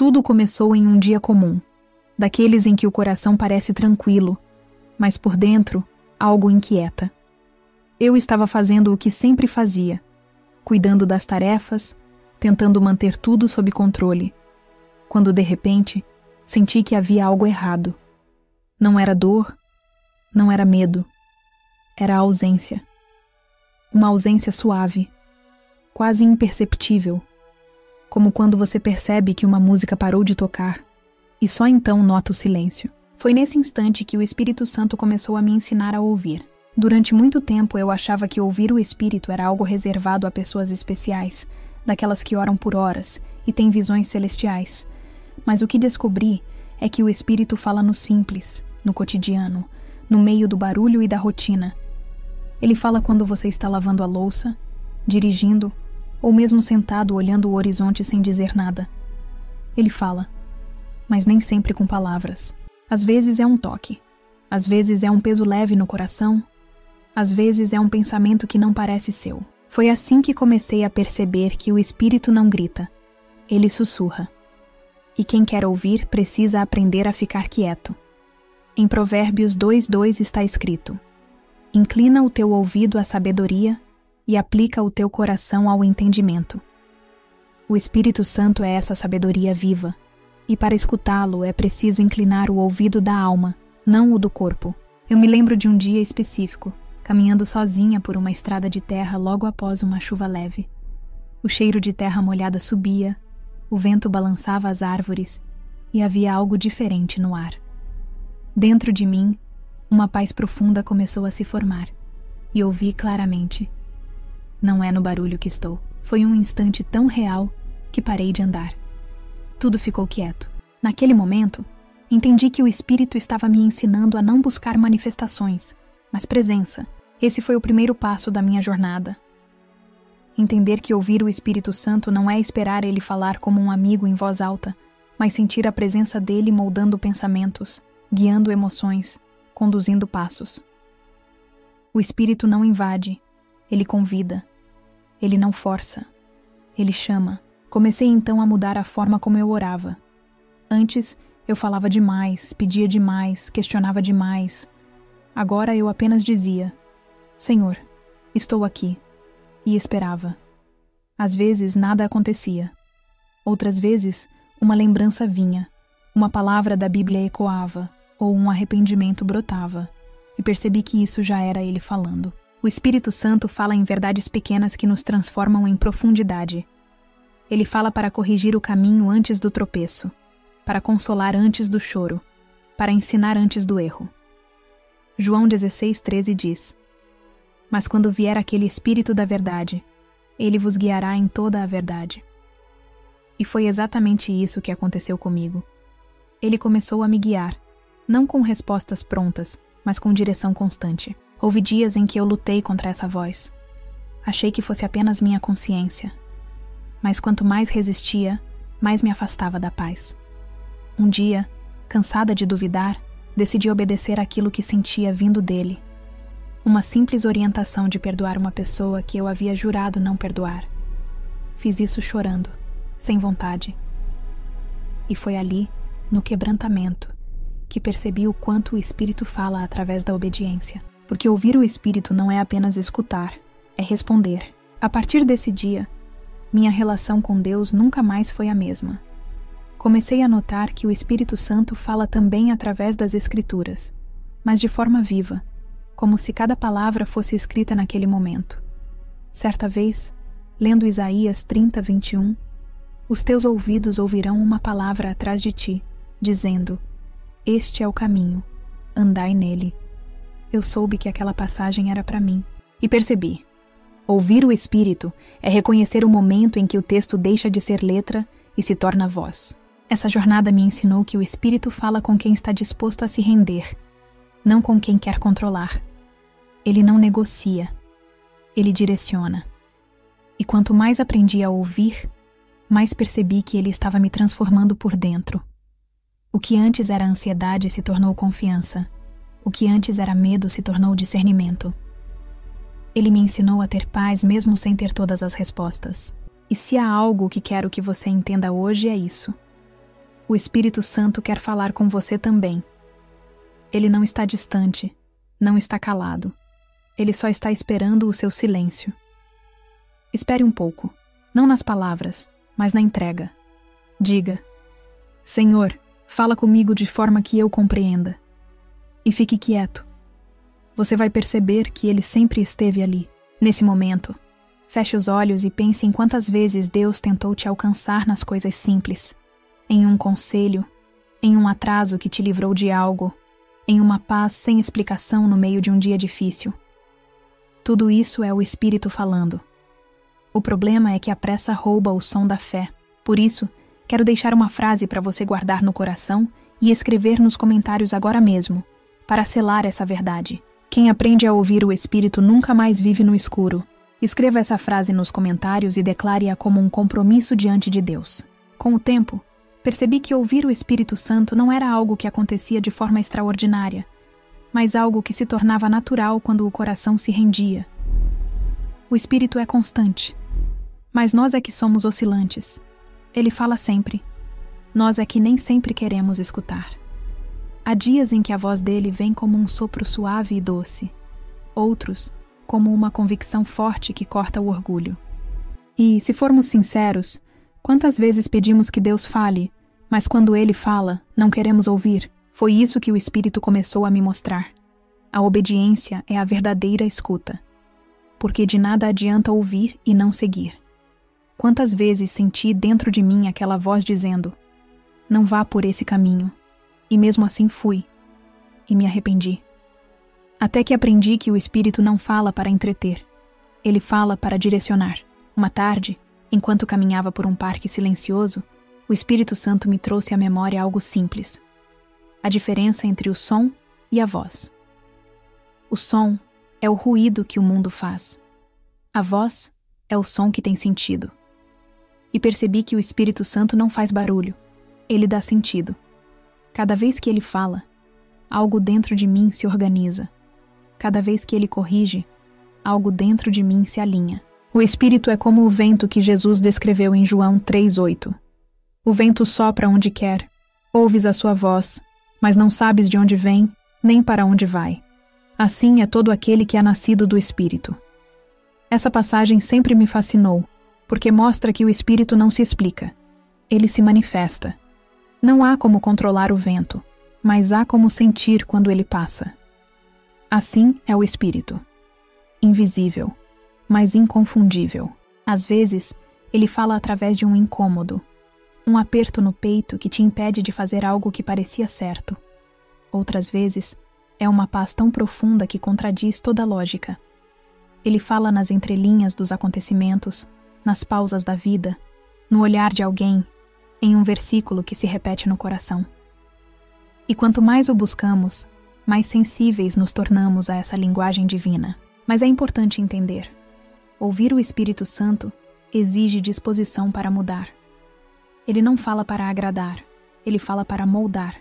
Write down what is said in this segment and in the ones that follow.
Tudo começou em um dia comum, daqueles em que o coração parece tranquilo, mas por dentro algo inquieta. Eu estava fazendo o que sempre fazia, cuidando das tarefas, tentando manter tudo sob controle, quando de repente senti que havia algo errado. Não era dor, não era medo, era ausência. Uma ausência suave, quase imperceptível, como quando você percebe que uma música parou de tocar e só então nota o silêncio. Foi nesse instante que o Espírito Santo começou a me ensinar a ouvir. Durante muito tempo eu achava que ouvir o Espírito era algo reservado a pessoas especiais, daquelas que oram por horas e têm visões celestiais. Mas o que descobri é que o Espírito fala no simples, no cotidiano, no meio do barulho e da rotina. Ele fala quando você está lavando a louça, dirigindo, ou mesmo sentado olhando o horizonte sem dizer nada. Ele fala, mas nem sempre com palavras. Às vezes é um toque, às vezes é um peso leve no coração, às vezes é um pensamento que não parece seu. Foi assim que comecei a perceber que o Espírito não grita, ele sussurra. E quem quer ouvir precisa aprender a ficar quieto. Em Provérbios 2:2 está escrito: inclina o teu ouvido à sabedoria e aplica o teu coração ao entendimento. O Espírito Santo é essa sabedoria viva, e para escutá-lo é preciso inclinar o ouvido da alma, não o do corpo. Eu me lembro de um dia específico, caminhando sozinha por uma estrada de terra logo após uma chuva leve. O cheiro de terra molhada subia, o vento balançava as árvores e havia algo diferente no ar. Dentro de mim, uma paz profunda começou a se formar, e ouvi claramente: não é no barulho que estou. Foi um instante tão real que parei de andar. Tudo ficou quieto. Naquele momento, entendi que o Espírito estava me ensinando a não buscar manifestações, mas presença. Esse foi o primeiro passo da minha jornada. Entender que ouvir o Espírito Santo não é esperar ele falar como um amigo em voz alta, mas sentir a presença dele moldando pensamentos, guiando emoções, conduzindo passos. O Espírito não invade, ele convida, ele não força, ele chama. Comecei então a mudar a forma como eu orava. Antes, eu falava demais, pedia demais, questionava demais. Agora eu apenas dizia: Senhor, estou aqui, e esperava. Às vezes nada acontecia. Outras vezes, uma lembrança vinha, uma palavra da Bíblia ecoava, ou um arrependimento brotava, e percebi que isso já era ele falando. O Espírito Santo fala em verdades pequenas que nos transformam em profundidade. Ele fala para corrigir o caminho antes do tropeço, para consolar antes do choro, para ensinar antes do erro. João 16:13 diz: mas quando vier aquele Espírito da verdade, ele vos guiará em toda a verdade. E foi exatamente isso que aconteceu comigo. Ele começou a me guiar, não com respostas prontas, mas com direção constante. Houve dias em que eu lutei contra essa voz. Achei que fosse apenas minha consciência. Mas quanto mais resistia, mais me afastava da paz. Um dia, cansada de duvidar, decidi obedecer àquilo que sentia vindo dele. Uma simples orientação de perdoar uma pessoa que eu havia jurado não perdoar. Fiz isso chorando, sem vontade. E foi ali, no quebrantamento, que percebi o quanto o Espírito fala através da obediência. Porque ouvir o Espírito não é apenas escutar, é responder. A partir desse dia, minha relação com Deus nunca mais foi a mesma. Comecei a notar que o Espírito Santo fala também através das Escrituras, mas de forma viva, como se cada palavra fosse escrita naquele momento. Certa vez, lendo Isaías 30:21, os teus ouvidos ouvirão uma palavra atrás de ti, dizendo: este é o caminho, andai nele. Eu soube que aquela passagem era para mim, e percebi. Ouvir o Espírito é reconhecer o momento em que o texto deixa de ser letra e se torna voz. Essa jornada me ensinou que o Espírito fala com quem está disposto a se render, não com quem quer controlar. Ele não negocia, ele direciona. E quanto mais aprendi a ouvir, mais percebi que ele estava me transformando por dentro. O que antes era ansiedade se tornou confiança. O que antes era medo se tornou discernimento. Ele me ensinou a ter paz mesmo sem ter todas as respostas. E se há algo que quero que você entenda hoje é isso. O Espírito Santo quer falar com você também. Ele não está distante, não está calado. Ele só está esperando o seu silêncio. Espere um pouco, não nas palavras, mas na entrega. Diga: Senhor, fala comigo de forma que eu compreenda. E fique quieto. Você vai perceber que Ele sempre esteve ali. Nesse momento, feche os olhos e pense em quantas vezes Deus tentou te alcançar nas coisas simples. Em um conselho, em um atraso que te livrou de algo, em uma paz sem explicação no meio de um dia difícil. Tudo isso é o Espírito falando. O problema é que a pressa rouba o som da fé. Por isso, quero deixar uma frase para você guardar no coração e escrever nos comentários agora mesmo, para selar essa verdade. Quem aprende a ouvir o Espírito nunca mais vive no escuro. Escreva essa frase nos comentários e declare-a como um compromisso diante de Deus. Com o tempo, percebi que ouvir o Espírito Santo não era algo que acontecia de forma extraordinária, mas algo que se tornava natural quando o coração se rendia. O Espírito é constante, mas nós é que somos oscilantes. Ele fala sempre. Nós é que nem sempre queremos escutar. Há dias em que a voz dele vem como um sopro suave e doce, outros como uma convicção forte que corta o orgulho. E, se formos sinceros, quantas vezes pedimos que Deus fale, mas quando Ele fala, não queremos ouvir? Foi isso que o Espírito começou a me mostrar. A obediência é a verdadeira escuta. Porque de nada adianta ouvir e não seguir. Quantas vezes senti dentro de mim aquela voz dizendo: não vá por esse caminho. E mesmo assim fui. E me arrependi. Até que aprendi que o Espírito não fala para entreter. Ele fala para direcionar. Uma tarde, enquanto caminhava por um parque silencioso, o Espírito Santo me trouxe à memória algo simples. A diferença entre o som e a voz. O som é o ruído que o mundo faz. A voz é o som que tem sentido. E percebi que o Espírito Santo não faz barulho. Ele dá sentido. Cada vez que ele fala, algo dentro de mim se organiza. Cada vez que ele corrige, algo dentro de mim se alinha. O Espírito é como o vento que Jesus descreveu em João 3:8. O vento sopra onde quer, ouves a sua voz, mas não sabes de onde vem, nem para onde vai. Assim é todo aquele que é nascido do Espírito. Essa passagem sempre me fascinou, porque mostra que o Espírito não se explica. Ele se manifesta. Não há como controlar o vento, mas há como sentir quando ele passa. Assim é o Espírito. Invisível, mas inconfundível. Às vezes, ele fala através de um incômodo, um aperto no peito que te impede de fazer algo que parecia certo. Outras vezes, é uma paz tão profunda que contradiz toda a lógica. Ele fala nas entrelinhas dos acontecimentos, nas pausas da vida, no olhar de alguém, em um versículo que se repete no coração. E quanto mais o buscamos, mais sensíveis nos tornamos a essa linguagem divina. Mas é importante entender: ouvir o Espírito Santo exige disposição para mudar. Ele não fala para agradar, ele fala para moldar.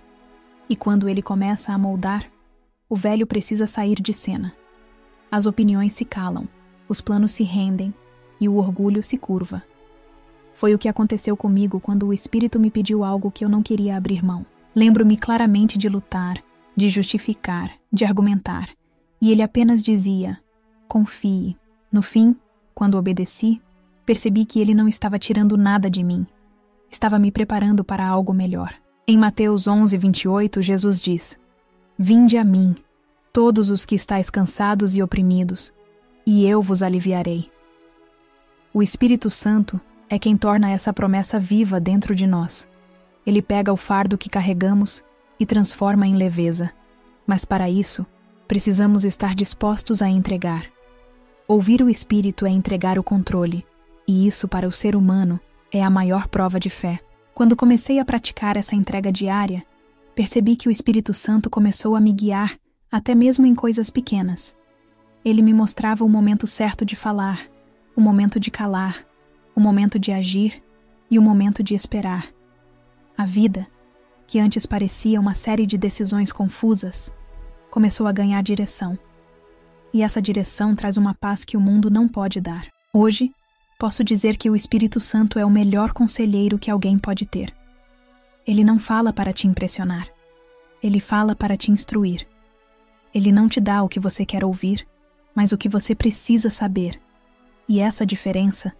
E quando ele começa a moldar, o velho precisa sair de cena. As opiniões se calam, os planos se rendem e o orgulho se curva. Foi o que aconteceu comigo quando o Espírito me pediu algo que eu não queria abrir mão. Lembro-me claramente de lutar, de justificar, de argumentar, e ele apenas dizia: confie. No fim, quando obedeci, percebi que ele não estava tirando nada de mim. Estava me preparando para algo melhor. Em Mateus 11:28, Jesus diz: vinde a mim, todos os que estáis cansados e oprimidos, e eu vos aliviarei. O Espírito Santo é quem torna essa promessa viva dentro de nós. Ele pega o fardo que carregamos e transforma em leveza. Mas para isso, precisamos estar dispostos a entregar. Ouvir o Espírito é entregar o controle, e isso para o ser humano é a maior prova de fé. Quando comecei a praticar essa entrega diária, percebi que o Espírito Santo começou a me guiar, até mesmo em coisas pequenas. Ele me mostrava o momento certo de falar, o momento de calar, o momento de agir e o momento de esperar. A vida, que antes parecia uma série de decisões confusas, começou a ganhar direção. E essa direção traz uma paz que o mundo não pode dar. Hoje, posso dizer que o Espírito Santo é o melhor conselheiro que alguém pode ter. Ele não fala para te impressionar. Ele fala para te instruir. Ele não te dá o que você quer ouvir, mas o que você precisa saber. E essa diferença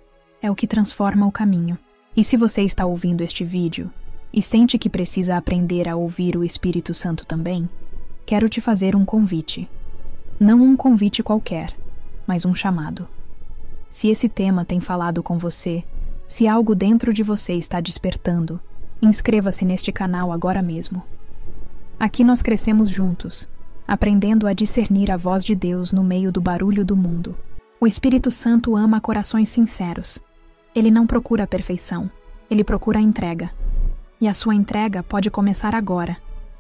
é o que transforma o caminho. E se você está ouvindo este vídeo e sente que precisa aprender a ouvir o Espírito Santo também, quero te fazer um convite. Não um convite qualquer, mas um chamado. Se esse tema tem falado com você, se algo dentro de você está despertando, inscreva-se neste canal agora mesmo. Aqui nós crescemos juntos, aprendendo a discernir a voz de Deus no meio do barulho do mundo. O Espírito Santo ama corações sinceros. Ele não procura a perfeição, ele procura a entrega. E a sua entrega pode começar agora,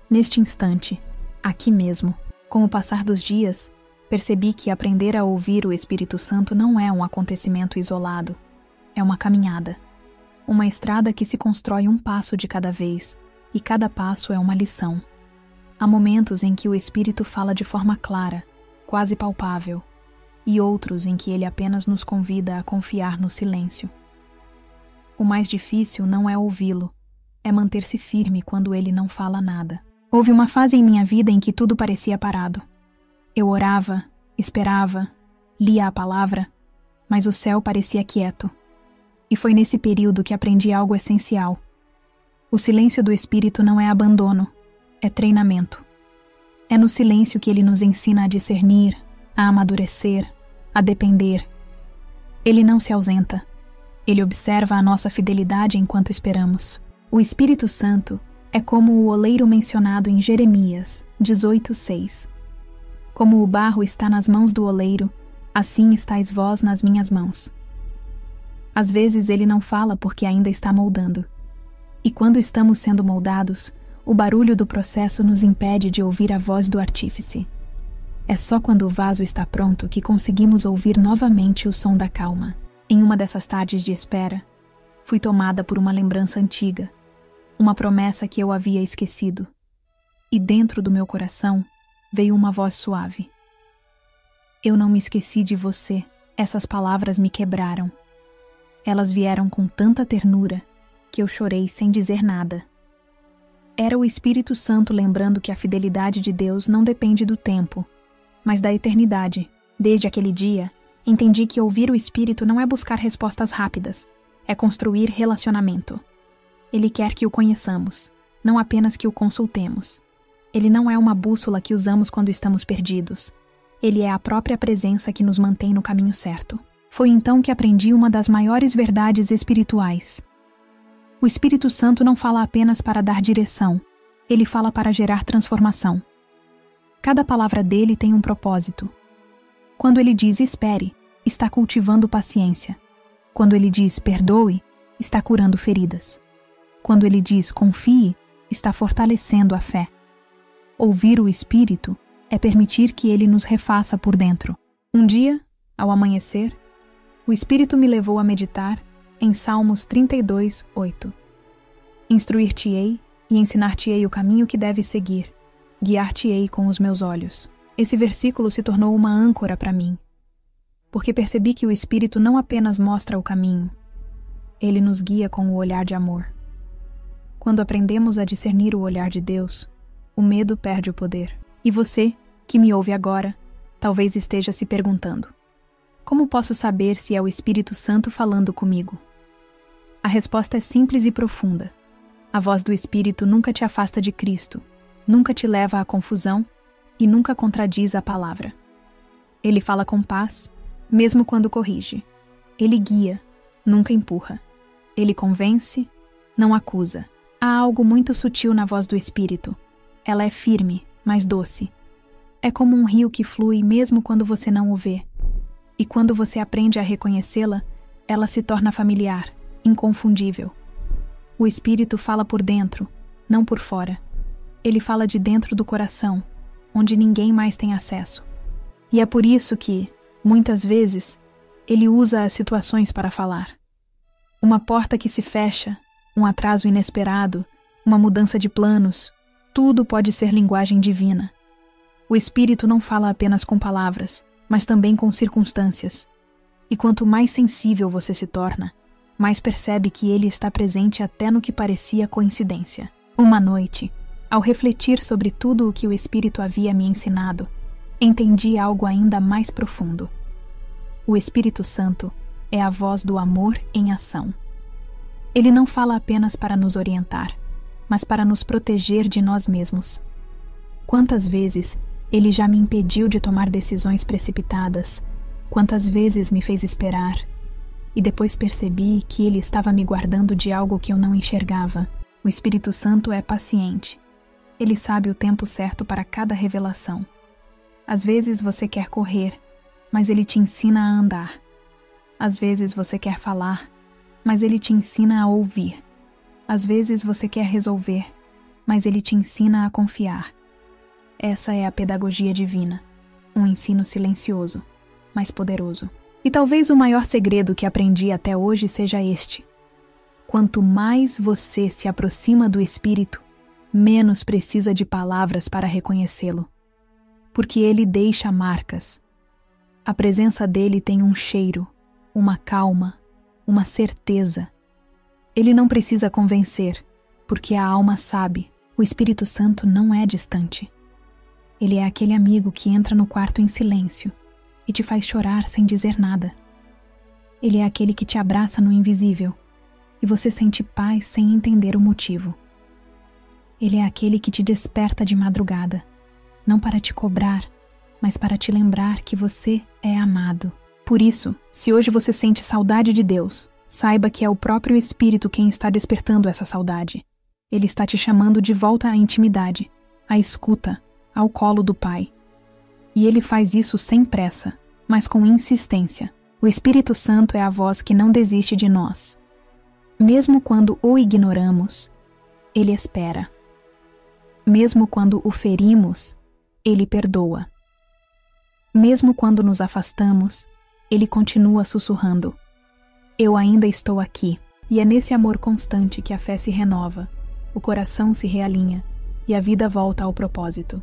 neste instante, aqui mesmo. Com o passar dos dias, percebi que aprender a ouvir o Espírito Santo não é um acontecimento isolado. É uma caminhada. Uma estrada que se constrói um passo de cada vez, e cada passo é uma lição. Há momentos em que o Espírito fala de forma clara, quase palpável, e outros em que ele apenas nos convida a confiar no silêncio. O mais difícil não é ouvi-lo, é manter-se firme quando ele não fala nada. Houve uma fase em minha vida em que tudo parecia parado. Eu orava, esperava, lia a palavra, mas o céu parecia quieto. E foi nesse período que aprendi algo essencial. O silêncio do Espírito não é abandono, é treinamento. É no silêncio que ele nos ensina a discernir, a amadurecer, a depender. Ele não se ausenta. Ele observa a nossa fidelidade enquanto esperamos. O Espírito Santo é como o oleiro mencionado em Jeremias 18:6. Como o barro está nas mãos do oleiro, assim estáis vós nas minhas mãos. Às vezes ele não fala porque ainda está moldando. E quando estamos sendo moldados, o barulho do processo nos impede de ouvir a voz do artífice. É só quando o vaso está pronto que conseguimos ouvir novamente o som da calma. Em uma dessas tardes de espera, fui tomada por uma lembrança antiga, uma promessa que eu havia esquecido. E dentro do meu coração veio uma voz suave. Eu não me esqueci de você, essas palavras me quebraram. Elas vieram com tanta ternura que eu chorei sem dizer nada. Era o Espírito Santo lembrando que a fidelidade de Deus não depende do tempo, mas da eternidade. Desde aquele dia, entendi que ouvir o Espírito não é buscar respostas rápidas, é construir relacionamento. Ele quer que o conheçamos, não apenas que o consultemos. Ele não é uma bússola que usamos quando estamos perdidos. Ele é a própria presença que nos mantém no caminho certo. Foi então que aprendi uma das maiores verdades espirituais. O Espírito Santo não fala apenas para dar direção, ele fala para gerar transformação. Cada palavra dele tem um propósito. Quando ele diz espere, está cultivando paciência. Quando ele diz perdoe, está curando feridas. Quando ele diz confie, está fortalecendo a fé. Ouvir o Espírito é permitir que ele nos refaça por dentro. Um dia, ao amanhecer, o Espírito me levou a meditar em Salmos 32:8. Instruir-te-ei e ensinar-te-ei o caminho que deves seguir. Guiar-te-ei com os meus olhos. Esse versículo se tornou uma âncora para mim, porque percebi que o Espírito não apenas mostra o caminho, ele nos guia com o olhar de amor. Quando aprendemos a discernir o olhar de Deus, o medo perde o poder. E você, que me ouve agora, talvez esteja se perguntando: como posso saber se é o Espírito Santo falando comigo? A resposta é simples e profunda. A voz do Espírito nunca te afasta de Cristo, nunca te leva à confusão e nunca contradiz a palavra. Ele fala com paz, mesmo quando corrige. Ele guia, nunca empurra. Ele convence, não acusa. Há algo muito sutil na voz do Espírito. Ela é firme, mas doce. É como um rio que flui mesmo quando você não o vê. E quando você aprende a reconhecê-la, ela se torna familiar, inconfundível. O Espírito fala por dentro, não por fora. Ele fala de dentro do coração, onde ninguém mais tem acesso. E é por isso que, muitas vezes, ele usa as situações para falar. Uma porta que se fecha, um atraso inesperado, uma mudança de planos, tudo pode ser linguagem divina. O Espírito não fala apenas com palavras, mas também com circunstâncias. E quanto mais sensível você se torna, mais percebe que ele está presente até no que parecia coincidência. Uma noite, ao refletir sobre tudo o que o Espírito havia me ensinado, entendi algo ainda mais profundo. O Espírito Santo é a voz do amor em ação. Ele não fala apenas para nos orientar, mas para nos proteger de nós mesmos. Quantas vezes ele já me impediu de tomar decisões precipitadas, quantas vezes me fez esperar, e depois percebi que ele estava me guardando de algo que eu não enxergava. O Espírito Santo é paciente. Ele sabe o tempo certo para cada revelação. Às vezes você quer correr, mas ele te ensina a andar. Às vezes você quer falar, mas ele te ensina a ouvir. Às vezes você quer resolver, mas ele te ensina a confiar. Essa é a pedagogia divina, um ensino silencioso, mas poderoso. E talvez o maior segredo que aprendi até hoje seja este: quanto mais você se aproxima do Espírito, menos precisa de palavras para reconhecê-lo, porque ele deixa marcas. A presença dele tem um cheiro, uma calma, uma certeza. Ele não precisa convencer, porque a alma sabe. O Espírito Santo não é distante. Ele é aquele amigo que entra no quarto em silêncio e te faz chorar sem dizer nada. Ele é aquele que te abraça no invisível e você sente paz sem entender o motivo. Ele é aquele que te desperta de madrugada, não para te cobrar, mas para te lembrar que você é amado. Por isso, se hoje você sente saudade de Deus, saiba que é o próprio Espírito quem está despertando essa saudade. Ele está te chamando de volta à intimidade, à escuta, ao colo do Pai. E ele faz isso sem pressa, mas com insistência. O Espírito Santo é a voz que não desiste de nós. Mesmo quando o ignoramos, ele espera. Mesmo quando o ferimos, ele perdoa. Mesmo quando nos afastamos, ele continua sussurrando: eu ainda estou aqui. E é nesse amor constante que a fé se renova, o coração se realinha e a vida volta ao propósito.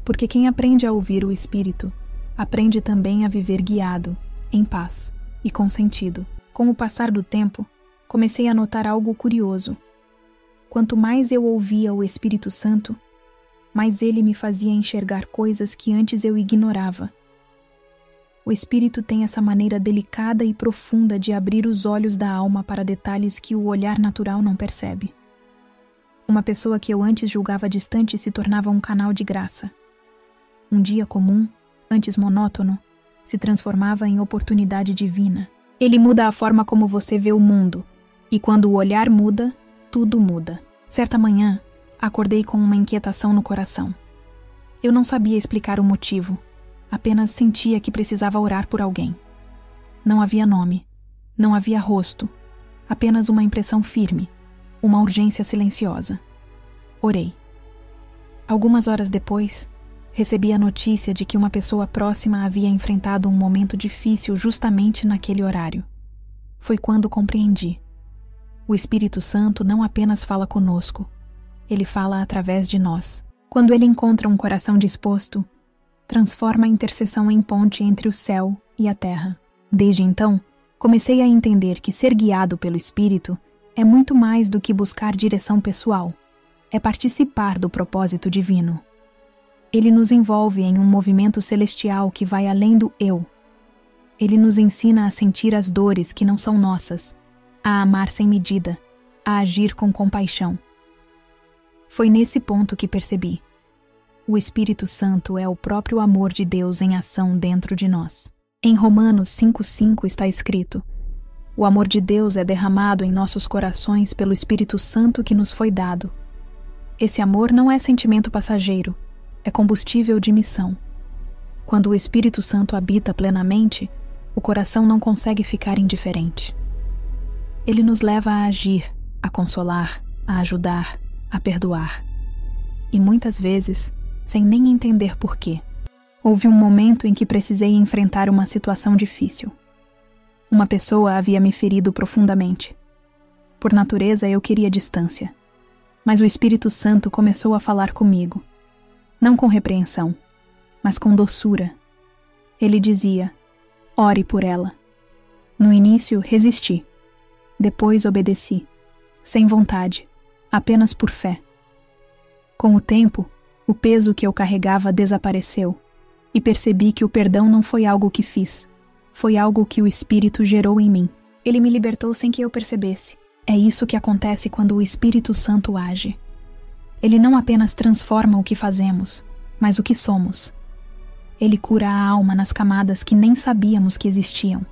Porque quem aprende a ouvir o Espírito, aprende também a viver guiado, em paz e com sentido. Com o passar do tempo, comecei a notar algo curioso. Quanto mais eu ouvia o Espírito Santo, mais ele me fazia enxergar coisas que antes eu ignorava. O Espírito tem essa maneira delicada e profunda de abrir os olhos da alma para detalhes que o olhar natural não percebe. Uma pessoa que eu antes julgava distante se tornava um canal de graça. Um dia comum, antes monótono, se transformava em oportunidade divina. Ele muda a forma como você vê o mundo, e quando o olhar muda, tudo muda. Certa manhã, acordei com uma inquietação no coração. Eu não sabia explicar o motivo, apenas sentia que precisava orar por alguém. Não havia nome, não havia rosto, apenas uma impressão firme, uma urgência silenciosa. Orei. Algumas horas depois, recebi a notícia de que uma pessoa próxima havia enfrentado um momento difícil justamente naquele horário. Foi quando compreendi. O Espírito Santo não apenas fala conosco, ele fala através de nós. Quando ele encontra um coração disposto, transforma a intercessão em ponte entre o céu e a terra. Desde então, comecei a entender que ser guiado pelo Espírito é muito mais do que buscar direção pessoal, é participar do propósito divino. Ele nos envolve em um movimento celestial que vai além do eu. Ele nos ensina a sentir as dores que não são nossas, a amar sem medida, a agir com compaixão. Foi nesse ponto que percebi: o Espírito Santo é o próprio amor de Deus em ação dentro de nós. Em Romanos 5,5 está escrito: o amor de Deus é derramado em nossos corações pelo Espírito Santo que nos foi dado. Esse amor não é sentimento passageiro, é combustível de missão. Quando o Espírito Santo habita plenamente, o coração não consegue ficar indiferente. Ele nos leva a agir, a consolar, a ajudar, a perdoar. E muitas vezes, sem nem entender porquê. Houve um momento em que precisei enfrentar uma situação difícil. Uma pessoa havia me ferido profundamente. Por natureza, eu queria distância. Mas o Espírito Santo começou a falar comigo. Não com repreensão, mas com doçura. Ele dizia: ore por ela. No início, resisti. Depois obedeci, sem vontade, apenas por fé. Com o tempo, o peso que eu carregava desapareceu e percebi que o perdão não foi algo que fiz, foi algo que o Espírito gerou em mim. Ele me libertou sem que eu percebesse. É isso que acontece quando o Espírito Santo age. Ele não apenas transforma o que fazemos, mas o que somos. Ele cura a alma nas camadas que nem sabíamos que existiam.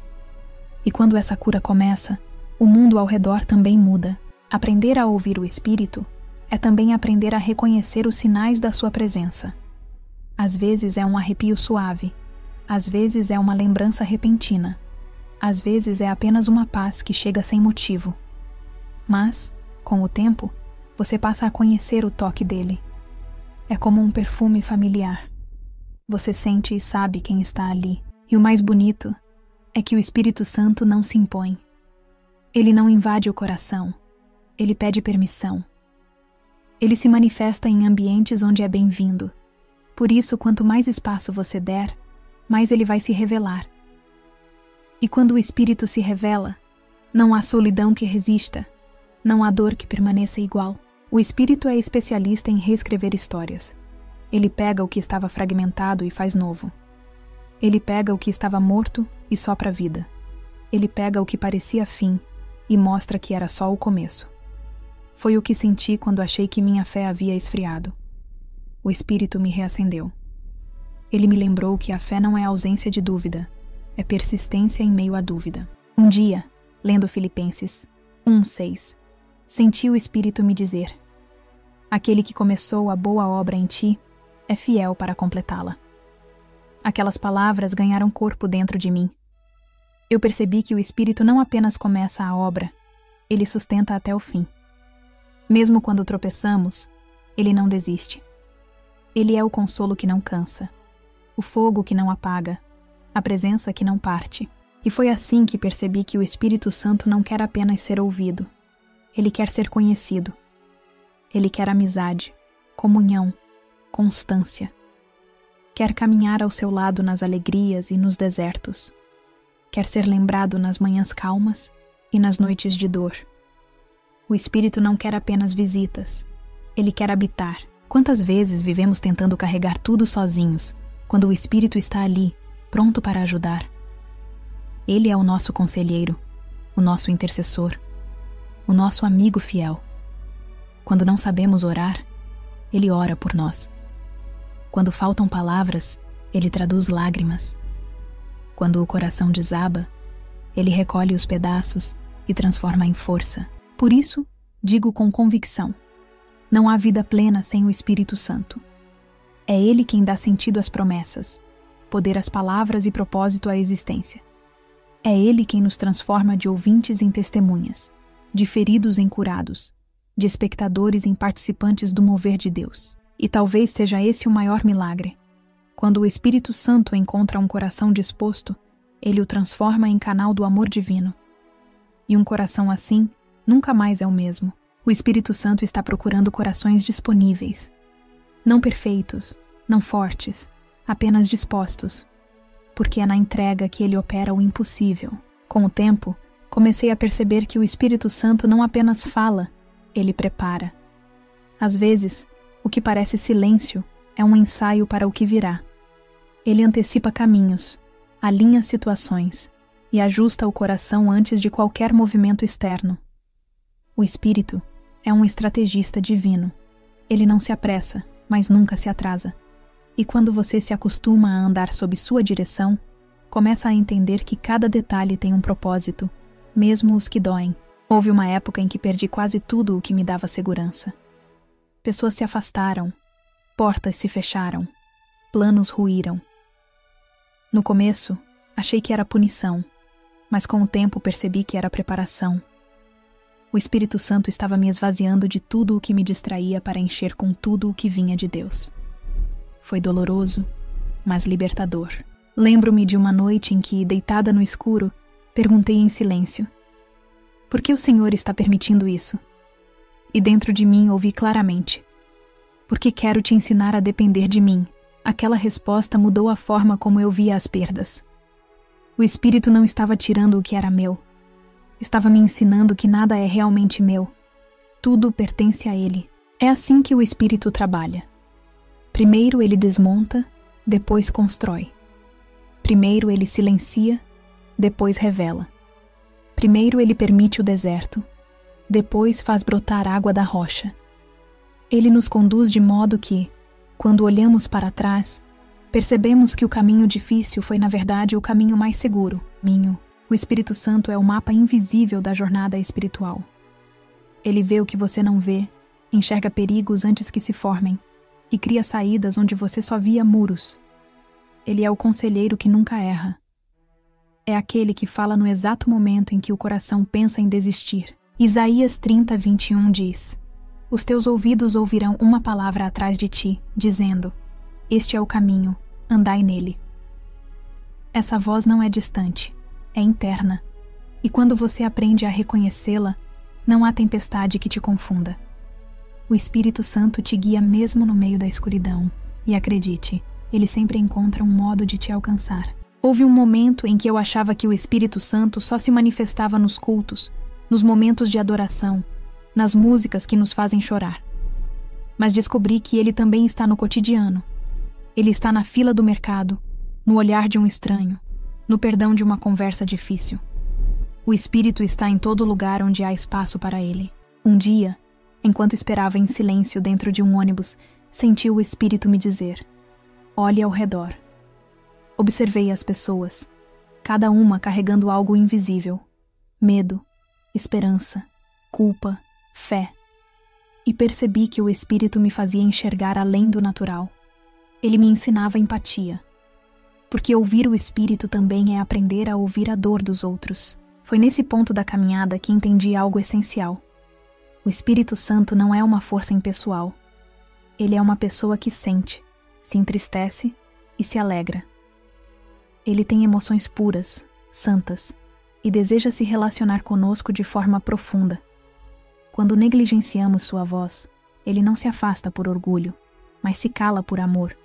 E quando essa cura começa, o mundo ao redor também muda. Aprender a ouvir o Espírito é também aprender a reconhecer os sinais da sua presença. Às vezes é um arrepio suave, às vezes é uma lembrança repentina, às vezes é apenas uma paz que chega sem motivo. Mas, com o tempo, você passa a conhecer o toque dele. É como um perfume familiar. Você sente e sabe quem está ali. E o mais bonito é que o Espírito Santo não se impõe. Ele não invade o coração. Ele pede permissão. Ele se manifesta em ambientes onde é bem-vindo. Por isso, quanto mais espaço você der, mais ele vai se revelar. E quando o Espírito se revela, não há solidão que resista, não há dor que permaneça igual. O Espírito é especialista em reescrever histórias. Ele pega o que estava fragmentado e faz novo. Ele pega o que estava morto e sopra vida. Ele pega o que parecia fim e mostra que era só o começo. Foi o que senti quando achei que minha fé havia esfriado. O Espírito me reacendeu. Ele me lembrou que a fé não é ausência de dúvida, é persistência em meio à dúvida. Um dia, lendo Filipenses 1:6, senti o Espírito me dizer: aquele que começou a boa obra em ti é fiel para completá-la. Aquelas palavras ganharam corpo dentro de mim. Eu percebi que o Espírito não apenas começa a obra, ele sustenta até o fim. Mesmo quando tropeçamos, ele não desiste. Ele é o consolo que não cansa, o fogo que não apaga, a presença que não parte. E foi assim que percebi que o Espírito Santo não quer apenas ser ouvido. Ele quer ser conhecido. Ele quer amizade, comunhão, constância. Quer caminhar ao seu lado nas alegrias e nos desertos. Quer ser lembrado nas manhãs calmas e nas noites de dor. O Espírito não quer apenas visitas. Ele quer habitar. Quantas vezes vivemos tentando carregar tudo sozinhos, quando o Espírito está ali, pronto para ajudar? Ele é o nosso conselheiro, o nosso intercessor, o nosso amigo fiel. Quando não sabemos orar, ele ora por nós. Quando faltam palavras, ele traduz lágrimas. Quando o coração desaba, ele recolhe os pedaços e transforma em força. Por isso, digo com convicção: não há vida plena sem o Espírito Santo. É ele quem dá sentido às promessas, poder às palavras e propósito à existência. É ele quem nos transforma de ouvintes em testemunhas, de feridos em curados, de espectadores em participantes do mover de Deus. E talvez seja esse o maior milagre. Quando o Espírito Santo encontra um coração disposto, ele o transforma em canal do amor divino. E um coração assim nunca mais é o mesmo. O Espírito Santo está procurando corações disponíveis. Não perfeitos, não fortes, apenas dispostos. Porque é na entrega que ele opera o impossível. Com o tempo, comecei a perceber que o Espírito Santo não apenas fala, ele prepara. Às vezes, o que parece silêncio é um ensaio para o que virá. Ele antecipa caminhos, alinha situações e ajusta o coração antes de qualquer movimento externo. O Espírito é um estrategista divino. Ele não se apressa, mas nunca se atrasa. E quando você se acostuma a andar sob sua direção, começa a entender que cada detalhe tem um propósito, mesmo os que doem. Houve uma época em que perdi quase tudo o que me dava segurança. Pessoas se afastaram, portas se fecharam, planos ruíram. No começo, achei que era punição, mas com o tempo percebi que era preparação. O Espírito Santo estava me esvaziando de tudo o que me distraía para encher com tudo o que vinha de Deus. Foi doloroso, mas libertador. Lembro-me de uma noite em que, deitada no escuro, perguntei em silêncio: por que o Senhor está permitindo isso? E dentro de mim ouvi claramente: porque quero te ensinar a depender de mim. Aquela resposta mudou a forma como eu via as perdas. O Espírito não estava tirando o que era meu. Estava me ensinando que nada é realmente meu. Tudo pertence a Ele. É assim que o Espírito trabalha. Primeiro ele desmonta, depois constrói. Primeiro ele silencia, depois revela. Primeiro ele permite o deserto, depois faz brotar água da rocha. Ele nos conduz de modo que, quando olhamos para trás, percebemos que o caminho difícil foi na verdade o caminho mais seguro. O Espírito Santo é o mapa invisível da jornada espiritual. Ele vê o que você não vê, enxerga perigos antes que se formem e cria saídas onde você só via muros. Ele é o conselheiro que nunca erra. É aquele que fala no exato momento em que o coração pensa em desistir. Isaías 30:21 diz: Os teus ouvidos ouvirão uma palavra atrás de ti, dizendo: Este é o caminho, andai nele. Essa voz não é distante, é interna. E quando você aprende a reconhecê-la, não há tempestade que te confunda. O Espírito Santo te guia mesmo no meio da escuridão. E acredite, ele sempre encontra um modo de te alcançar. Houve um momento em que eu achava que o Espírito Santo só se manifestava nos cultos, nos momentos de adoração, nas músicas que nos fazem chorar. Mas descobri que ele também está no cotidiano. Ele está na fila do mercado, no olhar de um estranho, no perdão de uma conversa difícil. O Espírito está em todo lugar onde há espaço para ele. Um dia, enquanto esperava em silêncio dentro de um ônibus, senti o Espírito me dizer: olhe ao redor. Observei as pessoas, cada uma carregando algo invisível: medo, esperança, culpa, fé. E percebi que o Espírito me fazia enxergar além do natural. Ele me ensinava empatia. Porque ouvir o Espírito também é aprender a ouvir a dor dos outros. Foi nesse ponto da caminhada que entendi algo essencial. O Espírito Santo não é uma força impessoal. Ele é uma pessoa que sente, se entristece e se alegra. Ele tem emoções puras, santas, e deseja se relacionar conosco de forma profunda. Quando negligenciamos sua voz, ele não se afasta por orgulho, mas se cala por amor,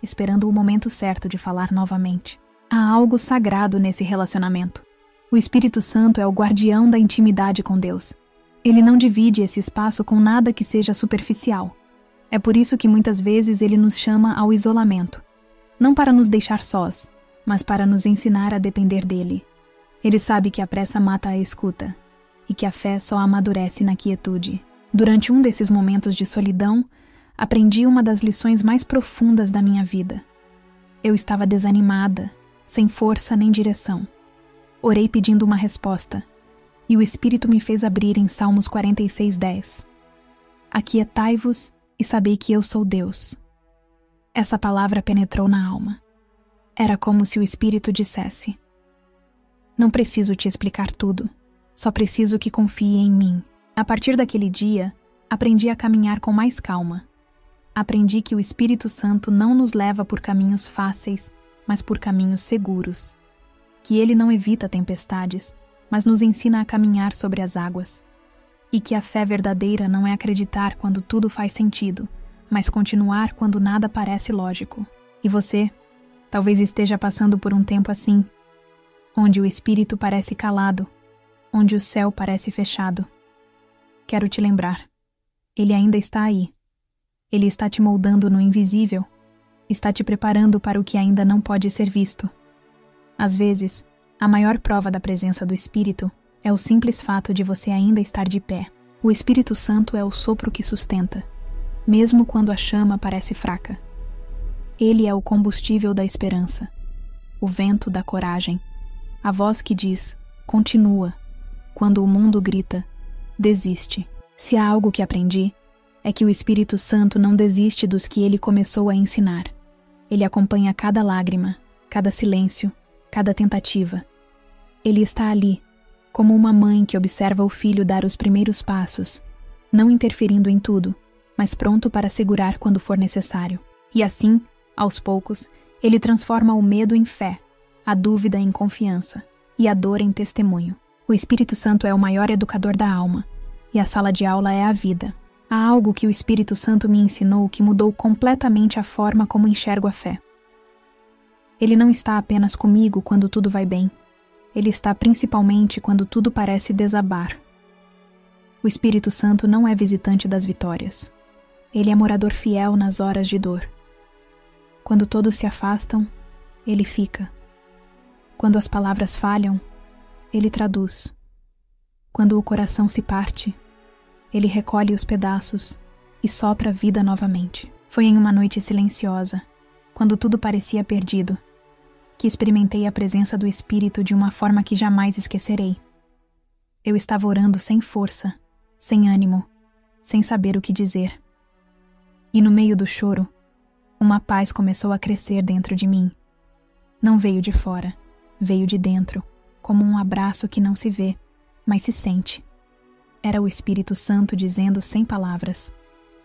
esperando o momento certo de falar novamente. Há algo sagrado nesse relacionamento. O Espírito Santo é o guardião da intimidade com Deus. Ele não divide esse espaço com nada que seja superficial. É por isso que muitas vezes ele nos chama ao isolamento. Não para nos deixar sós, mas para nos ensinar a depender dele. Ele sabe que a pressa mata a escuta, e que a fé só amadurece na quietude. Durante um desses momentos de solidão, aprendi uma das lições mais profundas da minha vida. Eu estava desanimada, sem força nem direção. Orei pedindo uma resposta, e o Espírito me fez abrir em Salmos 46:10. Aquietai-vos e sabei que eu sou Deus. Essa palavra penetrou na alma. Era como se o Espírito dissesse: não preciso te explicar tudo, só preciso que confie em mim. A partir daquele dia, aprendi a caminhar com mais calma. Aprendi que o Espírito Santo não nos leva por caminhos fáceis, mas por caminhos seguros. Que ele não evita tempestades, mas nos ensina a caminhar sobre as águas. E que a fé verdadeira não é acreditar quando tudo faz sentido, mas continuar quando nada parece lógico. E você, talvez esteja passando por um tempo assim, onde o Espírito parece calado, onde o céu parece fechado. Quero te lembrar, ele ainda está aí. Ele está te moldando no invisível, está te preparando para o que ainda não pode ser visto. Às vezes, a maior prova da presença do Espírito é o simples fato de você ainda estar de pé. O Espírito Santo é o sopro que sustenta, mesmo quando a chama parece fraca. Ele é o combustível da esperança, o vento da coragem, a voz que diz, continua, quando o mundo grita, desiste. Se há algo que aprendi, é que o Espírito Santo não desiste dos que ele começou a ensinar. Ele acompanha cada lágrima, cada silêncio, cada tentativa. Ele está ali, como uma mãe que observa o filho dar os primeiros passos, não interferindo em tudo, mas pronto para segurar quando for necessário. E assim, aos poucos, ele transforma o medo em fé, a dúvida em confiança e a dor em testemunho. O Espírito Santo é o maior educador da alma, e a sala de aula é a vida. Há algo que o Espírito Santo me ensinou que mudou completamente a forma como enxergo a fé. Ele não está apenas comigo quando tudo vai bem. Ele está principalmente quando tudo parece desabar. O Espírito Santo não é visitante das vitórias. Ele é morador fiel nas horas de dor. Quando todos se afastam, ele fica. Quando as palavras falham, ele traduz. Quando o coração se parte, ele recolhe os pedaços e sopra vida novamente. Foi em uma noite silenciosa, quando tudo parecia perdido, que experimentei a presença do Espírito de uma forma que jamais esquecerei. Eu estava orando sem força, sem ânimo, sem saber o que dizer. E no meio do choro, uma paz começou a crescer dentro de mim. Não veio de fora, veio de dentro, como um abraço que não se vê, mas se sente. Era o Espírito Santo dizendo sem palavras: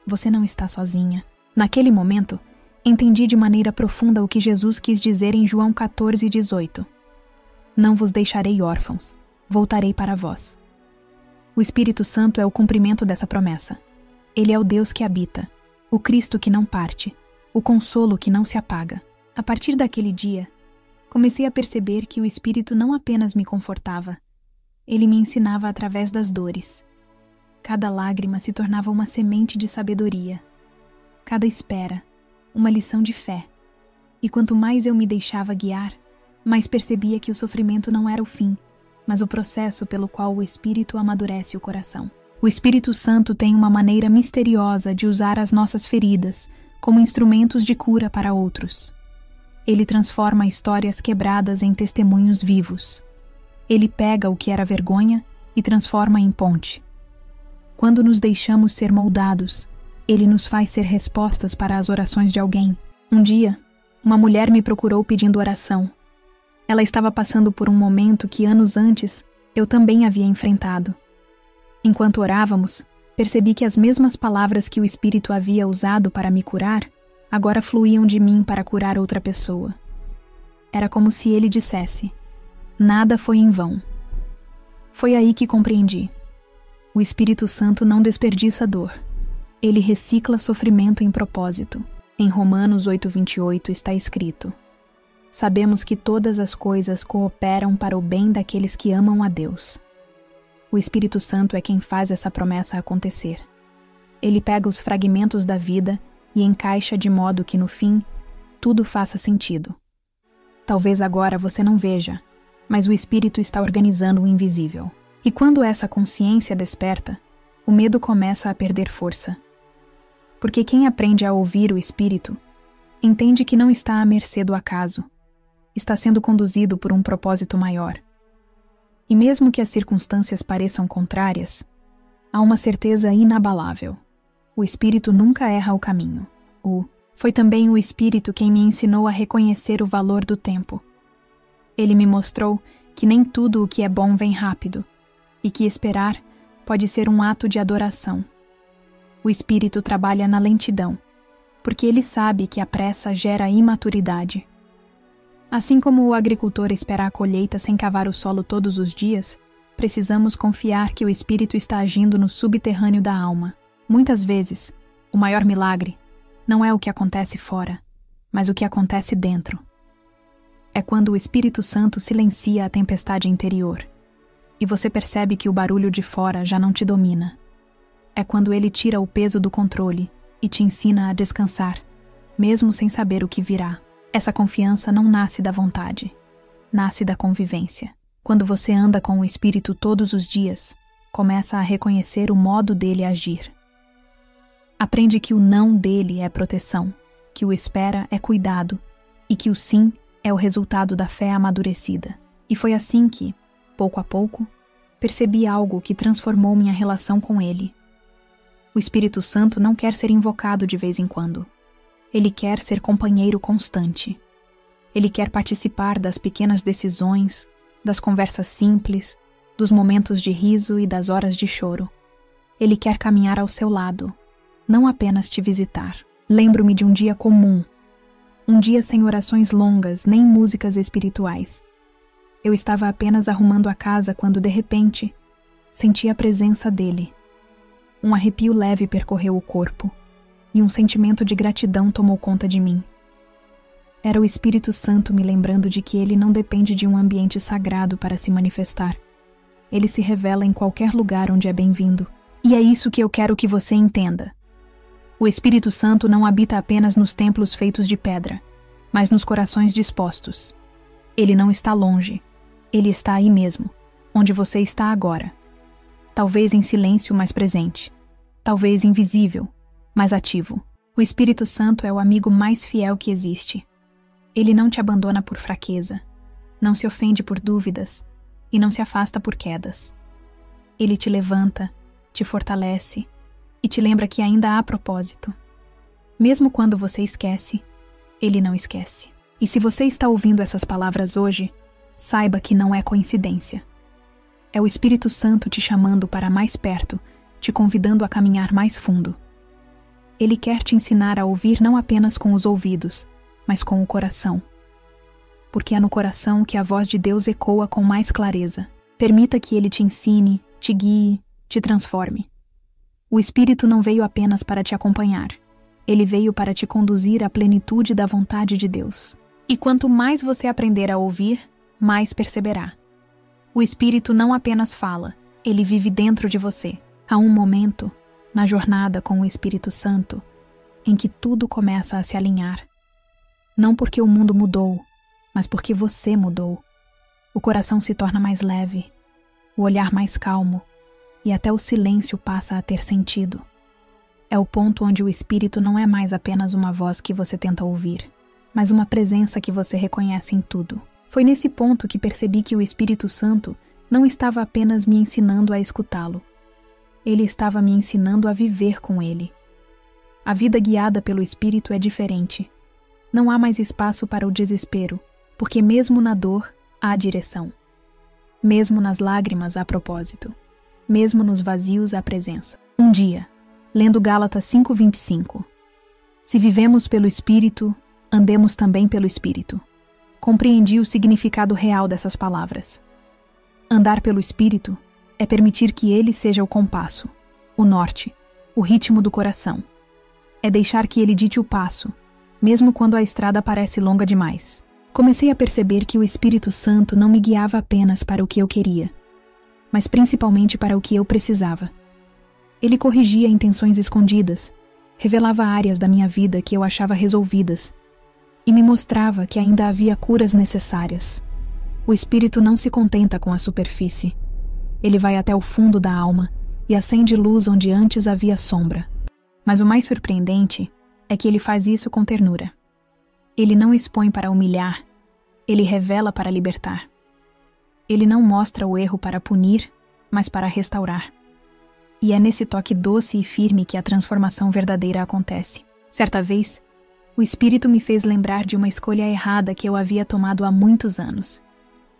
você não está sozinha. Naquele momento, entendi de maneira profunda o que Jesus quis dizer em João 14:18. Não vos deixarei órfãos, voltarei para vós. O Espírito Santo é o cumprimento dessa promessa. Ele é o Deus que habita, o Cristo que não parte, o consolo que não se apaga. A partir daquele dia, comecei a perceber que o Espírito não apenas me confortava, ele me ensinava através das dores. Cada lágrima se tornava uma semente de sabedoria. Cada espera, uma lição de fé. E quanto mais eu me deixava guiar, mais percebia que o sofrimento não era o fim, mas o processo pelo qual o Espírito amadurece o coração. O Espírito Santo tem uma maneira misteriosa de usar as nossas feridas como instrumentos de cura para outros. Ele transforma histórias quebradas em testemunhos vivos. Ele pega o que era vergonha e transforma em ponte. Quando nos deixamos ser moldados, ele nos faz ser respostas para as orações de alguém. Um dia, uma mulher me procurou pedindo oração. Ela estava passando por um momento que anos antes eu também havia enfrentado. Enquanto orávamos, percebi que as mesmas palavras que o Espírito havia usado para me curar, agora fluíam de mim para curar outra pessoa. Era como se ele dissesse: nada foi em vão. Foi aí que compreendi. O Espírito Santo não desperdiça dor. Ele recicla sofrimento em propósito. Em Romanos 8:28 está escrito: sabemos que todas as coisas cooperam para o bem daqueles que amam a Deus. O Espírito Santo é quem faz essa promessa acontecer. Ele pega os fragmentos da vida e encaixa de modo que, no fim, tudo faça sentido. Talvez agora você não veja, mas o Espírito está organizando o invisível. E quando essa consciência desperta, o medo começa a perder força. Porque quem aprende a ouvir o Espírito, entende que não está à mercê do acaso, está sendo conduzido por um propósito maior. E mesmo que as circunstâncias pareçam contrárias, há uma certeza inabalável. O Espírito nunca erra o caminho. Foi também o Espírito quem me ensinou a reconhecer o valor do tempo. Ele me mostrou que nem tudo o que é bom vem rápido, e que esperar pode ser um ato de adoração. O Espírito trabalha na lentidão, porque ele sabe que a pressa gera imaturidade. Assim como o agricultor espera a colheita sem cavar o solo todos os dias, precisamos confiar que o Espírito está agindo no subterrâneo da alma. Muitas vezes, o maior milagre não é o que acontece fora, mas o que acontece dentro. É quando o Espírito Santo silencia a tempestade interior, e você percebe que o barulho de fora já não te domina. É quando ele tira o peso do controle e te ensina a descansar, mesmo sem saber o que virá. Essa confiança não nasce da vontade, nasce da convivência. Quando você anda com o Espírito todos os dias, começa a reconhecer o modo dele agir. Aprende que o não dele é proteção, que o espera é cuidado e que o sim é o resultado da fé amadurecida. E foi assim que, pouco a pouco, percebi algo que transformou minha relação com ele. O Espírito Santo não quer ser invocado de vez em quando. Ele quer ser companheiro constante. Ele quer participar das pequenas decisões, das conversas simples, dos momentos de riso e das horas de choro. Ele quer caminhar ao seu lado, não apenas te visitar. Lembro-me de um dia comum, um dia sem orações longas nem músicas espirituais. Eu estava apenas arrumando a casa quando, de repente, senti a presença dele. Um arrepio leve percorreu o corpo, e um sentimento de gratidão tomou conta de mim. Era o Espírito Santo me lembrando de que ele não depende de um ambiente sagrado para se manifestar. Ele se revela em qualquer lugar onde é bem-vindo. E é isso que eu quero que você entenda. O Espírito Santo não habita apenas nos templos feitos de pedra, mas nos corações dispostos. Ele não está longe. Ele está aí mesmo, onde você está agora. Talvez em silêncio, mas presente. Talvez invisível, mas ativo. O Espírito Santo é o amigo mais fiel que existe. Ele não te abandona por fraqueza, não se ofende por dúvidas e não se afasta por quedas. Ele te levanta, te fortalece e te lembra que ainda há propósito. Mesmo quando você esquece, ele não esquece. E se você está ouvindo essas palavras hoje, saiba que não é coincidência. É o Espírito Santo te chamando para mais perto, te convidando a caminhar mais fundo. Ele quer te ensinar a ouvir não apenas com os ouvidos, mas com o coração. Porque é no coração que a voz de Deus ecoa com mais clareza. Permita que ele te ensine, te guie, te transforme. O Espírito não veio apenas para te acompanhar. Ele veio para te conduzir à plenitude da vontade de Deus. E quanto mais você aprender a ouvir, mais perceberá. O Espírito não apenas fala, ele vive dentro de você. Há um momento, na jornada com o Espírito Santo, em que tudo começa a se alinhar. Não porque o mundo mudou, mas porque você mudou. O coração se torna mais leve, o olhar mais calmo, e até o silêncio passa a ter sentido. É o ponto onde o Espírito não é mais apenas uma voz que você tenta ouvir, mas uma presença que você reconhece em tudo. Foi nesse ponto que percebi que o Espírito Santo não estava apenas me ensinando a escutá-lo. Ele estava me ensinando a viver com ele. A vida guiada pelo Espírito é diferente. Não há mais espaço para o desespero, porque mesmo na dor há direção. Mesmo nas lágrimas há propósito. Mesmo nos vazios há presença. Um dia, lendo Gálatas 5:25. Se vivemos pelo Espírito, andemos também pelo Espírito. Compreendi o significado real dessas palavras. Andar pelo Espírito é permitir que ele seja o compasso, o norte, o ritmo do coração. É deixar que ele dite o passo, mesmo quando a estrada parece longa demais. Comecei a perceber que o Espírito Santo não me guiava apenas para o que eu queria, mas principalmente para o que eu precisava. Ele corrigia intenções escondidas, revelava áreas da minha vida que eu achava resolvidas e me mostrava que ainda havia curas necessárias. O Espírito não se contenta com a superfície. Ele vai até o fundo da alma e acende luz onde antes havia sombra. Mas o mais surpreendente é que ele faz isso com ternura. Ele não expõe para humilhar, ele revela para libertar. Ele não mostra o erro para punir, mas para restaurar. E é nesse toque doce e firme que a transformação verdadeira acontece. Certa vez, o Espírito me fez lembrar de uma escolha errada que eu havia tomado há muitos anos.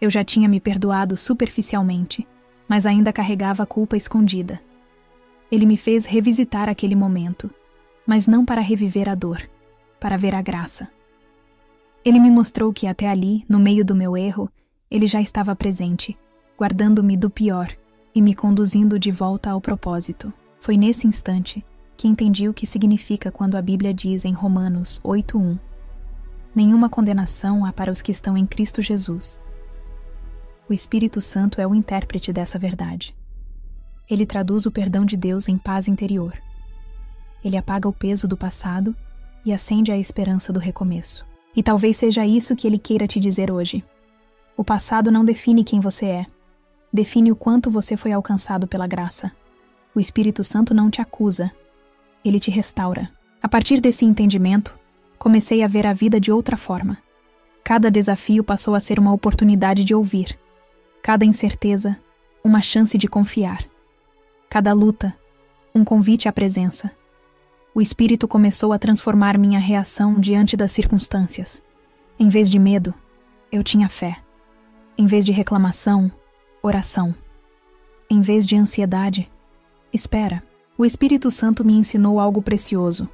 Eu já tinha me perdoado superficialmente, mas ainda carregava a culpa escondida. Ele me fez revisitar aquele momento, mas não para reviver a dor, para ver a graça. Ele me mostrou que até ali, no meio do meu erro, ele já estava presente, guardando-me do pior e me conduzindo de volta ao propósito. Foi nesse instante que entendi o que significa quando a Bíblia diz em Romanos 8:1: nenhuma condenação há para os que estão em Cristo Jesus. O Espírito Santo é o intérprete dessa verdade. Ele traduz o perdão de Deus em paz interior. Ele apaga o peso do passado e acende a esperança do recomeço. E talvez seja isso que ele queira te dizer hoje. O passado não define quem você é. Define o quanto você foi alcançado pela graça. O Espírito Santo não te acusa. Ele te restaura. A partir desse entendimento, comecei a ver a vida de outra forma. Cada desafio passou a ser uma oportunidade de ouvir. Cada incerteza, uma chance de confiar. Cada luta, um convite à presença. O Espírito começou a transformar minha reação diante das circunstâncias. Em vez de medo, eu tinha fé. Em vez de reclamação, oração. Em vez de ansiedade, espera. O Espírito Santo me ensinou algo precioso.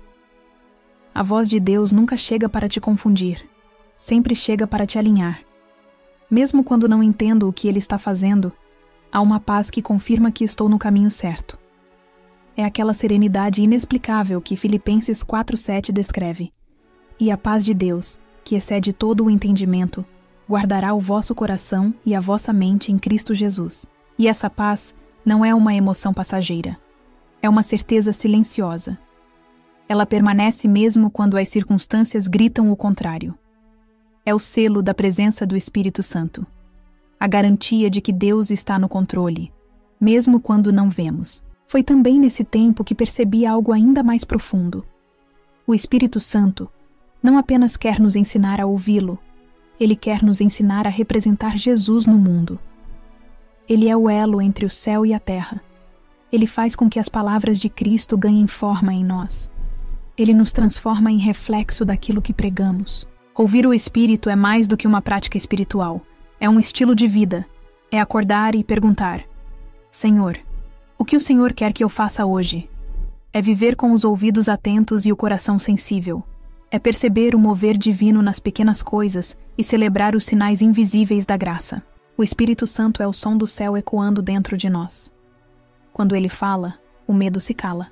A voz de Deus nunca chega para te confundir, sempre chega para te alinhar. Mesmo quando não entendo o que ele está fazendo, há uma paz que confirma que estou no caminho certo. É aquela serenidade inexplicável que Filipenses 4:7 descreve. E a paz de Deus, que excede todo o entendimento, guardará o vosso coração e a vossa mente em Cristo Jesus. E essa paz não é uma emoção passageira. É uma certeza silenciosa. Ela permanece mesmo quando as circunstâncias gritam o contrário. É o selo da presença do Espírito Santo. A garantia de que Deus está no controle, mesmo quando não vemos. Foi também nesse tempo que percebi algo ainda mais profundo. O Espírito Santo não apenas quer nos ensinar a ouvi-lo, ele quer nos ensinar a representar Jesus no mundo. Ele é o elo entre o céu e a terra. Ele faz com que as palavras de Cristo ganhem forma em nós. Ele nos transforma em reflexo daquilo que pregamos. Ouvir o Espírito é mais do que uma prática espiritual. É um estilo de vida. É acordar e perguntar: Senhor, o que o Senhor quer que eu faça hoje? É viver com os ouvidos atentos e o coração sensível. É perceber o mover divino nas pequenas coisas e celebrar os sinais invisíveis da graça. O Espírito Santo é o som do céu ecoando dentro de nós. Quando ele fala, o medo se cala.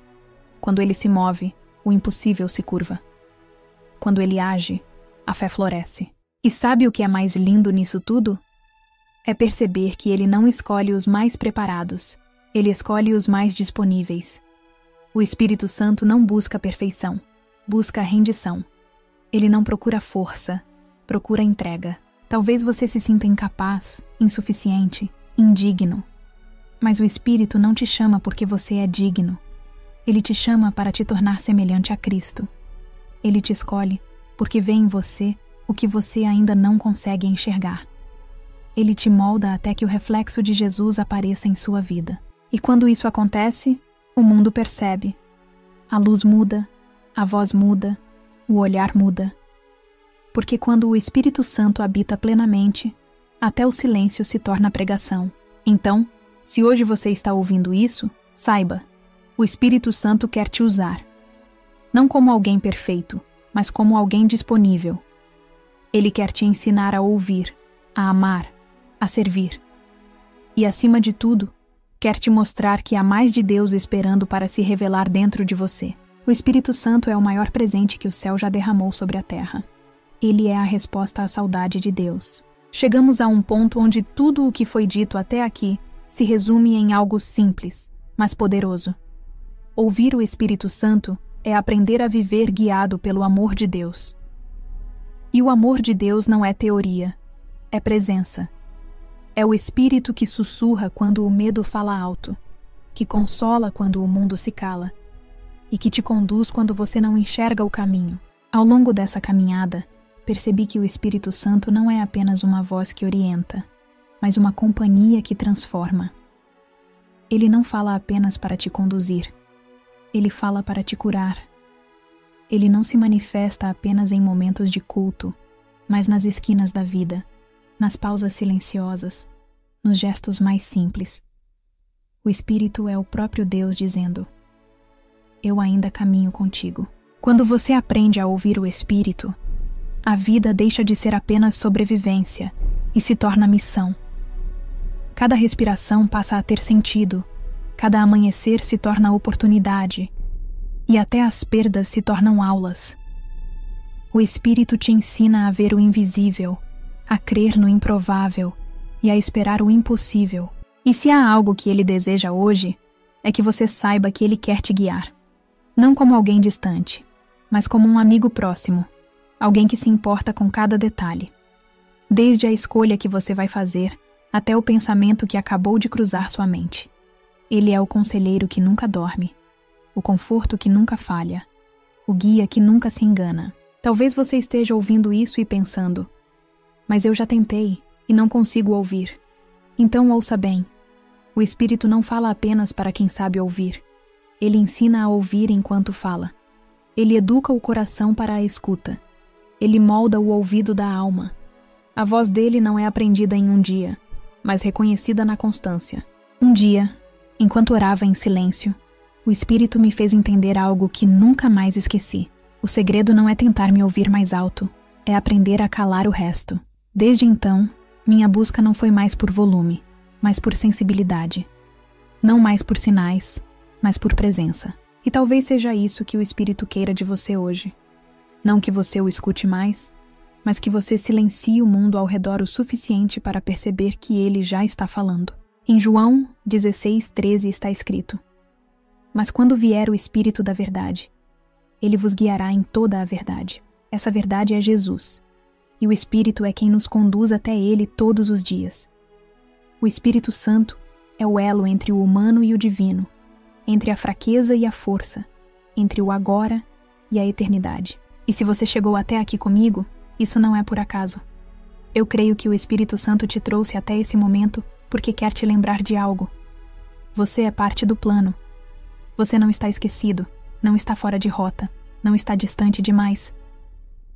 Quando ele se move, o impossível se curva. Quando ele age, a fé floresce. E sabe o que é mais lindo nisso tudo? É perceber que ele não escolhe os mais preparados, ele escolhe os mais disponíveis. O Espírito Santo não busca perfeição, busca rendição. Ele não procura força, procura entrega. Talvez você se sinta incapaz, insuficiente, indigno. Mas o Espírito não te chama porque você é digno. Ele te chama para te tornar semelhante a Cristo. Ele te escolhe porque vê em você o que você ainda não consegue enxergar. Ele te molda até que o reflexo de Jesus apareça em sua vida. E quando isso acontece, o mundo percebe. A luz muda, a voz muda, o olhar muda. Porque quando o Espírito Santo habita plenamente, até o silêncio se torna pregação. Então, se hoje você está ouvindo isso, saiba, o Espírito Santo quer te usar. Não como alguém perfeito, mas como alguém disponível. Ele quer te ensinar a ouvir, a amar, a servir. E, acima de tudo, quer te mostrar que há mais de Deus esperando para se revelar dentro de você. O Espírito Santo é o maior presente que o céu já derramou sobre a terra. Ele é a resposta à saudade de Deus. Chegamos a um ponto onde tudo o que foi dito até aqui se resume em algo simples, mas poderoso. Ouvir o Espírito Santo é aprender a viver guiado pelo amor de Deus. E o amor de Deus não é teoria, é presença. É o Espírito que sussurra quando o medo fala alto, que consola quando o mundo se cala, e que te conduz quando você não enxerga o caminho. Ao longo dessa caminhada, percebi que o Espírito Santo não é apenas uma voz que orienta, mas uma companhia que transforma. Ele não fala apenas para te conduzir, ele fala para te curar. Ele não se manifesta apenas em momentos de culto, mas nas esquinas da vida, nas pausas silenciosas, nos gestos mais simples. O Espírito é o próprio Deus dizendo: eu ainda caminho contigo. Quando você aprende a ouvir o Espírito, a vida deixa de ser apenas sobrevivência e se torna missão. Cada respiração passa a ter sentido, cada amanhecer se torna oportunidade, e até as perdas se tornam aulas. O Espírito te ensina a ver o invisível, a crer no improvável e a esperar o impossível. E se há algo que ele deseja hoje, é que você saiba que ele quer te guiar. Não como alguém distante, mas como um amigo próximo, alguém que se importa com cada detalhe. Desde a escolha que você vai fazer, até o pensamento que acabou de cruzar sua mente. Ele é o conselheiro que nunca dorme, o conforto que nunca falha, o guia que nunca se engana. Talvez você esteja ouvindo isso e pensando: mas eu já tentei e não consigo ouvir. Então ouça bem, o Espírito não fala apenas para quem sabe ouvir. Ele ensina a ouvir enquanto fala. Ele educa o coração para a escuta. Ele molda o ouvido da alma. A voz dele não é aprendida em um dia, mas reconhecida na constância. Um dia, enquanto orava em silêncio, o Espírito me fez entender algo que nunca mais esqueci. O segredo não é tentar me ouvir mais alto, é aprender a calar o resto. Desde então, minha busca não foi mais por volume, mas por sensibilidade. Não mais por sinais, mas por presença. E talvez seja isso que o Espírito queira de você hoje. Não que você o escute mais, mas que você silencie o mundo ao redor o suficiente para perceber que ele já está falando. Em João 16:13 está escrito: Mas quando vier o Espírito da verdade, ele vos guiará em toda a verdade. Essa verdade é Jesus, e o Espírito é quem nos conduz até ele todos os dias. O Espírito Santo é o elo entre o humano e o divino, entre a fraqueza e a força, entre o agora e a eternidade. E se você chegou até aqui comigo, isso não é por acaso. Eu creio que o Espírito Santo te trouxe até esse momento porque quer te lembrar de algo. Você é parte do plano. Você não está esquecido, não está fora de rota, não está distante demais.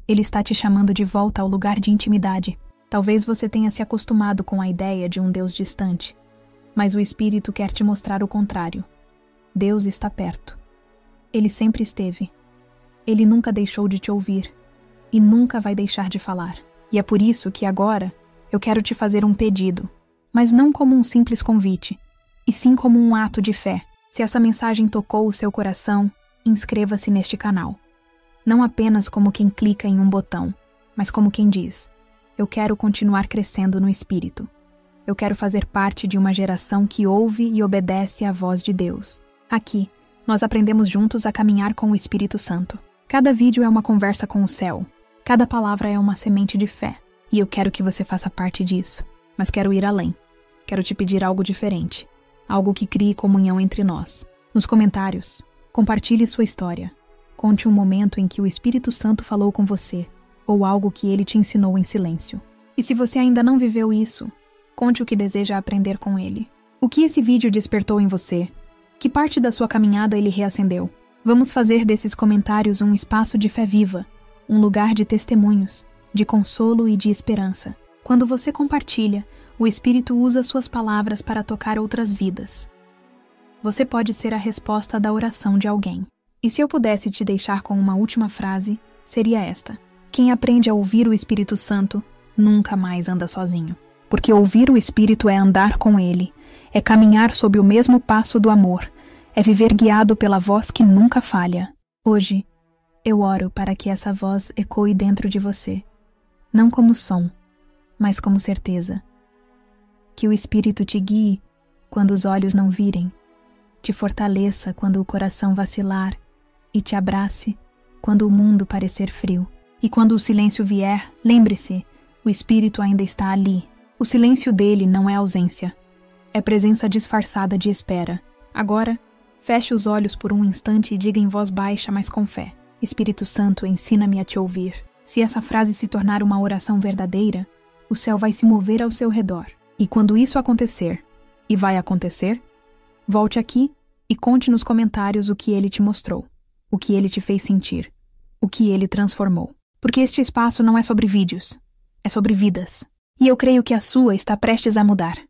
Ele está te chamando de volta ao lugar de intimidade. Talvez você tenha se acostumado com a ideia de um Deus distante, mas o Espírito quer te mostrar o contrário. Deus está perto. Ele sempre esteve. Ele nunca deixou de te ouvir e nunca vai deixar de falar. E é por isso que agora eu quero te fazer um pedido, mas não como um simples convite, e sim como um ato de fé. Se essa mensagem tocou o seu coração, inscreva-se neste canal. Não apenas como quem clica em um botão, mas como quem diz: eu quero continuar crescendo no Espírito. Eu quero fazer parte de uma geração que ouve e obedece à voz de Deus. Aqui, nós aprendemos juntos a caminhar com o Espírito Santo. Cada vídeo é uma conversa com o céu. Cada palavra é uma semente de fé. E eu quero que você faça parte disso. Mas quero ir além. Quero te pedir algo diferente. Algo que crie comunhão entre nós. Nos comentários, compartilhe sua história. Conte um momento em que o Espírito Santo falou com você, ou algo que ele te ensinou em silêncio. E se você ainda não viveu isso, conte o que deseja aprender com ele. O que esse vídeo despertou em você? Que parte da sua caminhada ele reacendeu? Vamos fazer desses comentários um espaço de fé viva, um lugar de testemunhos, de consolo e de esperança. Quando você compartilha, o Espírito usa suas palavras para tocar outras vidas. Você pode ser a resposta da oração de alguém. E se eu pudesse te deixar com uma última frase, seria esta: quem aprende a ouvir o Espírito Santo nunca mais anda sozinho. Porque ouvir o Espírito é andar com ele, é caminhar sob o mesmo passo do amor, é viver guiado pela voz que nunca falha. Hoje, eu oro para que essa voz ecoe dentro de você, não como som, mas como certeza. Que o Espírito te guie quando os olhos não virem, te fortaleça quando o coração vacilar e te abrace quando o mundo parecer frio. E quando o silêncio vier, lembre-se, o Espírito ainda está ali. O silêncio dele não é ausência, é presença disfarçada de espera. Agora, feche os olhos por um instante e diga em voz baixa, mas com fé: Espírito Santo, ensina-me a te ouvir. Se essa frase se tornar uma oração verdadeira, o céu vai se mover ao seu redor. E quando isso acontecer, e vai acontecer, volte aqui e conte nos comentários o que ele te mostrou, o que ele te fez sentir, o que ele transformou. Porque este espaço não é sobre vídeos, é sobre vidas. E eu creio que a sua está prestes a mudar.